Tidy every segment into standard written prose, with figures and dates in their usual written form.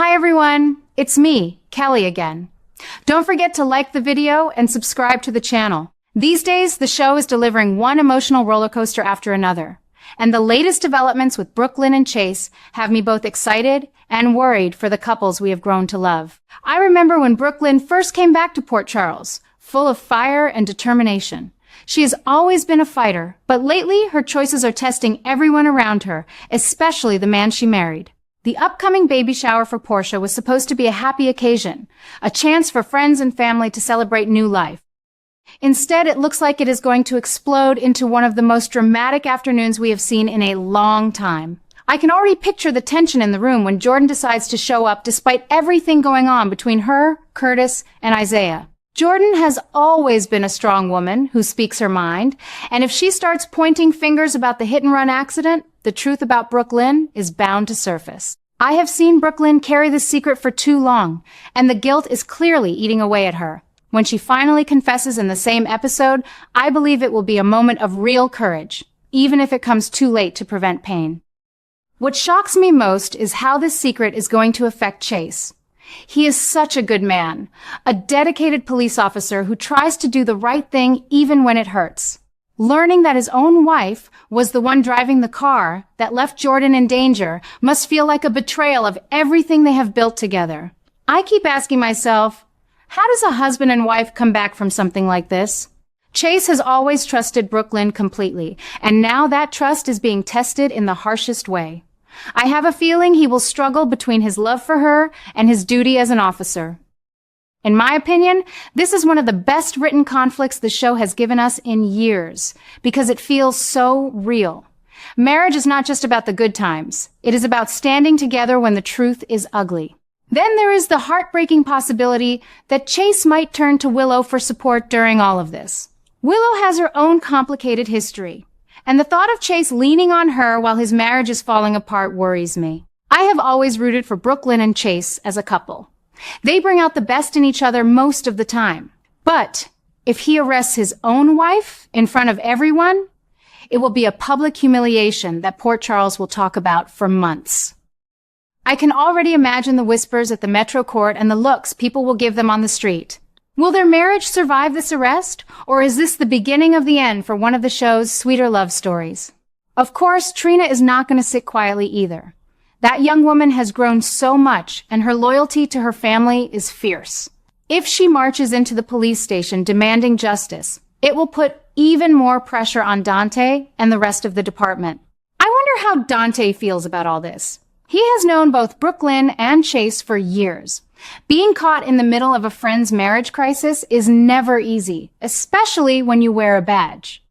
Hi everyone, it's me, Kelly again. Don't forget to like the video and subscribe to the channel. These days, the show is delivering one emotional roller coaster after another. And the latest developments with Brook Lynn and Chase have me both excited and worried for the couples we have grown to love. I remember when Brook Lynn first came back to Port Charles, full of fire and determination. She has always been a fighter, but lately her choices are testing everyone around her, especially the man she married. The upcoming baby shower for Portia was supposed to be a happy occasion, a chance for friends and family to celebrate new life. Instead, it looks like it is going to explode into one of the most dramatic afternoons we have seen in a long time. I can already picture the tension in the room when Jordan decides to show up despite everything going on between her, Curtis, and Isaiah. Jordan has always been a strong woman who speaks her mind, and if she starts pointing fingers about the hit-and-run accident, the truth about Brook Lynn is bound to surface. I have seen Brook Lynn carry this secret for too long, and the guilt is clearly eating away at her. When she finally confesses in the same episode, I believe it will be a moment of real courage, even if it comes too late to prevent pain. What shocks me most is how this secret is going to affect Chase. He is such a good man, a dedicated police officer who tries to do the right thing even when it hurts. Learning that his own wife was the one driving the car that left Jordan in danger must feel like a betrayal of everything they have built together. I keep asking myself, how does a husband and wife come back from something like this? Chase has always trusted Brook Lynn completely, and now that trust is being tested in the harshest way. I have a feeling he will struggle between his love for her and his duty as an officer. In my opinion, this is one of the best written conflicts the show has given us in years, because it feels so real. Marriage is not just about the good times. It is about standing together when the truth is ugly. Then there is the heartbreaking possibility that Chase might turn to Willow for support during all of this. Willow has her own complicated history, and the thought of Chase leaning on her while his marriage is falling apart worries me. I have always rooted for Brook Lynn and Chase as a couple. They bring out the best in each other most of the time. But if he arrests his own wife in front of everyone, it will be a public humiliation that Port Charles will talk about for months. I can already imagine the whispers at the Metro Court and the looks people will give them on the street. Will their marriage survive this arrest, or is this the beginning of the end for one of the show's sweeter love stories? Of course, Trina is not going to sit quietly either. That young woman has grown so much, and her loyalty to her family is fierce. If she marches into the police station demanding justice, it will put even more pressure on Dante and the rest of the department. I wonder how Dante feels about all this. He has known both Brook Lynn and Chase for years. Being caught in the middle of a friend's marriage crisis is never easy, especially when you wear a badge.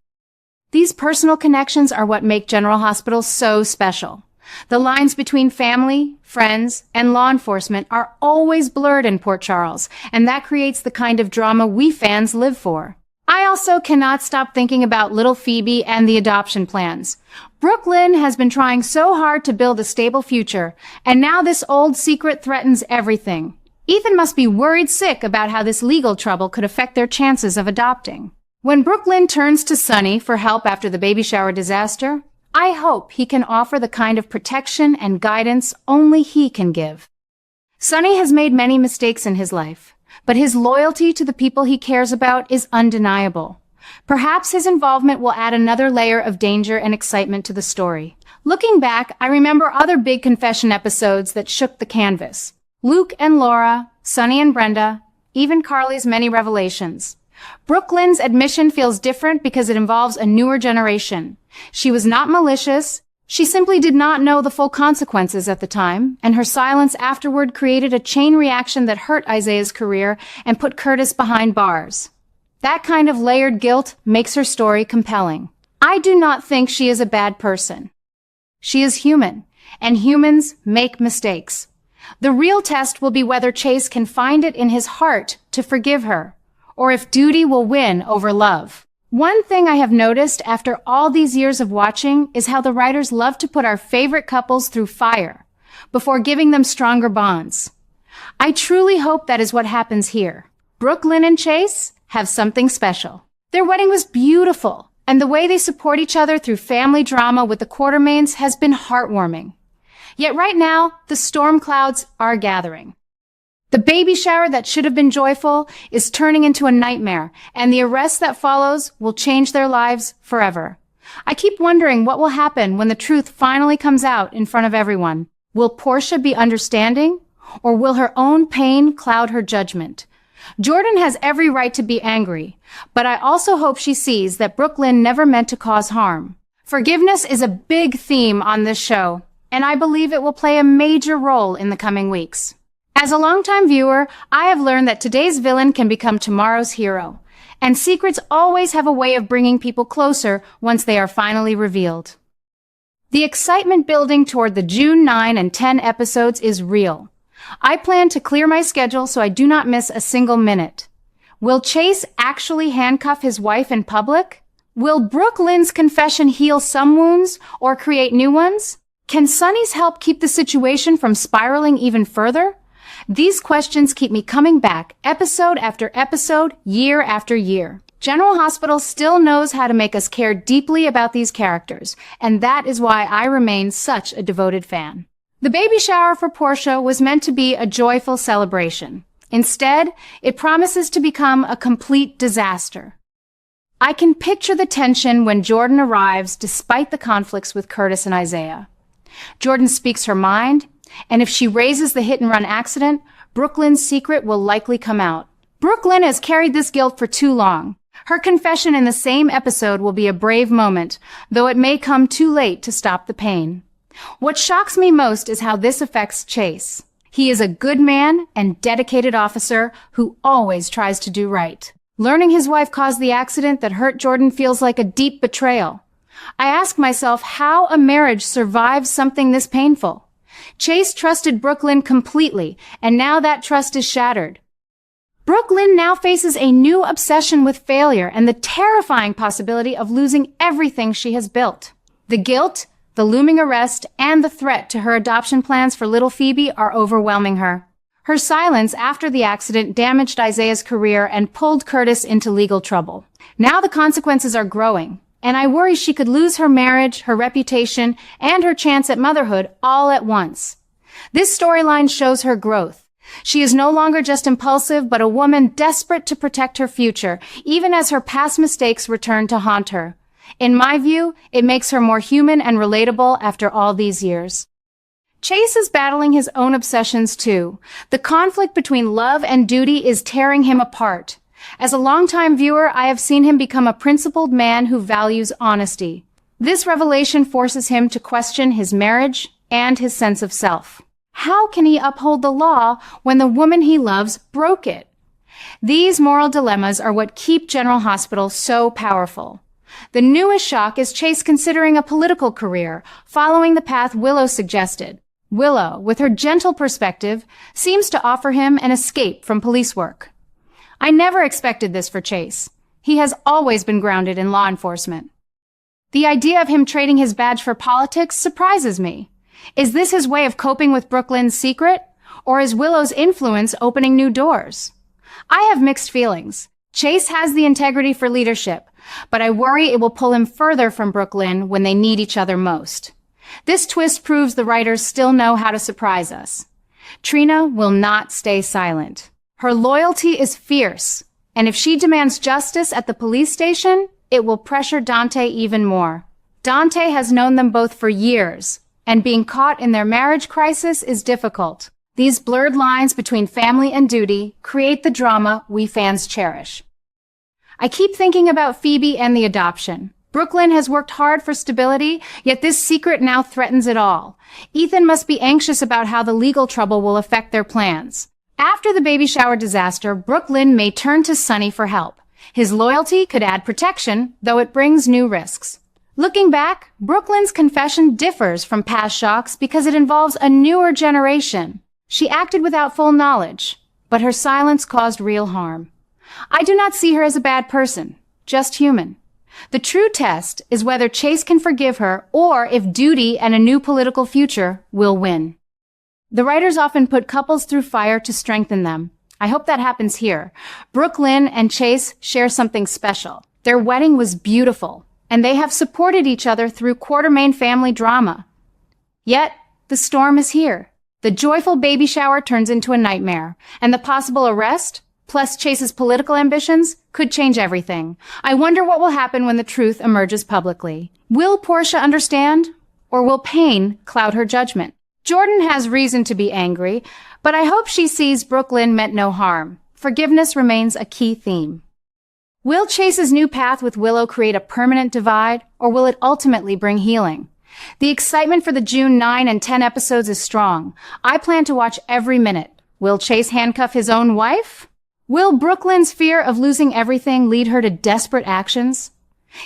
These personal connections are what make General Hospital so special. The lines between family, friends, and law enforcement are always blurred in Port Charles, and that creates the kind of drama we fans live for. I also cannot stop thinking about little Phoebe and the adoption plans. Brook Lynn has been trying so hard to build a stable future, and now this old secret threatens everything. Ethan must be worried sick about how this legal trouble could affect their chances of adopting. When Brook Lynn turns to Sonny for help after the baby shower disaster, I hope he can offer the kind of protection and guidance only he can give. Sonny has made many mistakes in his life, but his loyalty to the people he cares about is undeniable. Perhaps his involvement will add another layer of danger and excitement to the story. Looking back, I remember other big confession episodes that shook the canvas. Luke and Laura, Sonny and Brenda, even Carly's many revelations. Brook Lynn's admission feels different because it involves a newer generation. She was not malicious. She simply did not know the full consequences at the time, and her silence afterward created a chain reaction that hurt Isaiah's career and put Curtis behind bars. That kind of layered guilt makes her story compelling. I do not think she is a bad person. She is human, and humans make mistakes. The real test will be whether Chase can find it in his heart to forgive her, or if duty will win over love. One thing I have noticed after all these years of watching is how the writers love to put our favorite couples through fire before giving them stronger bonds. I truly hope that is what happens here. Brook Lynn and Chase have something special. Their wedding was beautiful, and the way they support each other through family drama with the Quartermains has been heartwarming. Yet right now, the storm clouds are gathering. The baby shower that should have been joyful is turning into a nightmare, and the arrest that follows will change their lives forever. I keep wondering what will happen when the truth finally comes out in front of everyone. Will Portia be understanding, or will her own pain cloud her judgment? Jordan has every right to be angry, but I also hope she sees that Brook Lynn never meant to cause harm. Forgiveness is a big theme on this show, and I believe it will play a major role in the coming weeks. As a longtime viewer, I have learned that today's villain can become tomorrow's hero, and secrets always have a way of bringing people closer once they are finally revealed. The excitement building toward the June 9 and 10 episodes is real. I plan to clear my schedule so I do not miss a single minute. Will Chase actually handcuff his wife in public? Will Brook Lynn's confession heal some wounds or create new ones? Can Sonny's help keep the situation from spiraling even further? These questions keep me coming back episode after episode, year after year. General Hospital still knows how to make us care deeply about these characters, and that is why I remain such a devoted fan. The baby shower for Portia was meant to be a joyful celebration. Instead, it promises to become a complete disaster. I can picture the tension when Jordan arrives despite the conflicts with Curtis and Isaiah. Jordan speaks her mind, and if she raises the hit-and-run accident, Brook Lynn's secret will likely come out. Brook Lynn has carried this guilt for too long. Her confession in the same episode will be a brave moment, though it may come too late to stop the pain. What shocks me most is how this affects Chase. He is a good man and dedicated officer who always tries to do right. Learning his wife caused the accident that hurt Jordan feels like a deep betrayal. I ask myself how a marriage survives something this painful. Chase trusted Brook Lynn completely, and now that trust is shattered. Brook Lynn now faces a new obsession with failure and the terrifying possibility of losing everything she has built. The guilt, the looming arrest, and the threat to her adoption plans for little Phoebe are overwhelming her. Her silence after the accident damaged Isaiah's career and pulled Curtis into legal trouble. Now the consequences are growing, and I worry she could lose her marriage, her reputation, and her chance at motherhood all at once. This storyline shows her growth. She is no longer just impulsive, but a woman desperate to protect her future, even as her past mistakes return to haunt her. In my view, it makes her more human and relatable after all these years. Chase is battling his own obsessions too. The conflict between love and duty is tearing him apart. As a longtime viewer, I have seen him become a principled man who values honesty. This revelation forces him to question his marriage and his sense of self. How can he uphold the law when the woman he loves broke it? These moral dilemmas are what keep General Hospital so powerful. The newest shock is Chase considering a political career, following the path Willow suggested. Willow, with her gentle perspective, seems to offer him an escape from police work. I never expected this for Chase. He has always been grounded in law enforcement. The idea of him trading his badge for politics surprises me. Is this his way of coping with Brook Lynn's secret? Or is Willow's influence opening new doors? I have mixed feelings. Chase has the integrity for leadership, but I worry it will pull him further from Brook Lynn when they need each other most. This twist proves the writers still know how to surprise us. Trina will not stay silent. Her loyalty is fierce, and if she demands justice at the police station, it will pressure Dante even more. Dante has known them both for years, and being caught in their marriage crisis is difficult. These blurred lines between family and duty create the drama we fans cherish. I keep thinking about Phoebe and the adoption. Brook Lynn has worked hard for stability, yet this secret now threatens it all. Ethan must be anxious about how the legal trouble will affect their plans. After the baby shower disaster, Brook Lynn may turn to Sonny for help. His loyalty could add protection, though it brings new risks. Looking back, Brook Lynn's confession differs from past shocks because it involves a newer generation. She acted without full knowledge, but her silence caused real harm. I do not see her as a bad person, just human. The true test is whether Chase can forgive her or if duty and a new political future will win. The writers often put couples through fire to strengthen them. I hope that happens here. Brook Lynn and Chase share something special. Their wedding was beautiful, and they have supported each other through Quartermain family drama. Yet, the storm is here. The joyful baby shower turns into a nightmare, and the possible arrest, plus Chase's political ambitions, could change everything. I wonder what will happen when the truth emerges publicly. Will Portia understand, or will pain cloud her judgment? Jordan has reason to be angry, but I hope she sees Brook Lynn meant no harm. Forgiveness remains a key theme. Will Chase's new path with Willow create a permanent divide, or will it ultimately bring healing? The excitement for the June 9 and 10 episodes is strong. I plan to watch every minute. Will Chase handcuff his own wife? Will Brook Lynn's fear of losing everything lead her to desperate actions?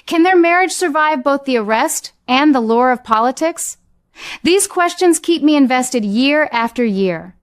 Can their marriage survive both the arrest and the lure of politics? These questions keep me invested year after year.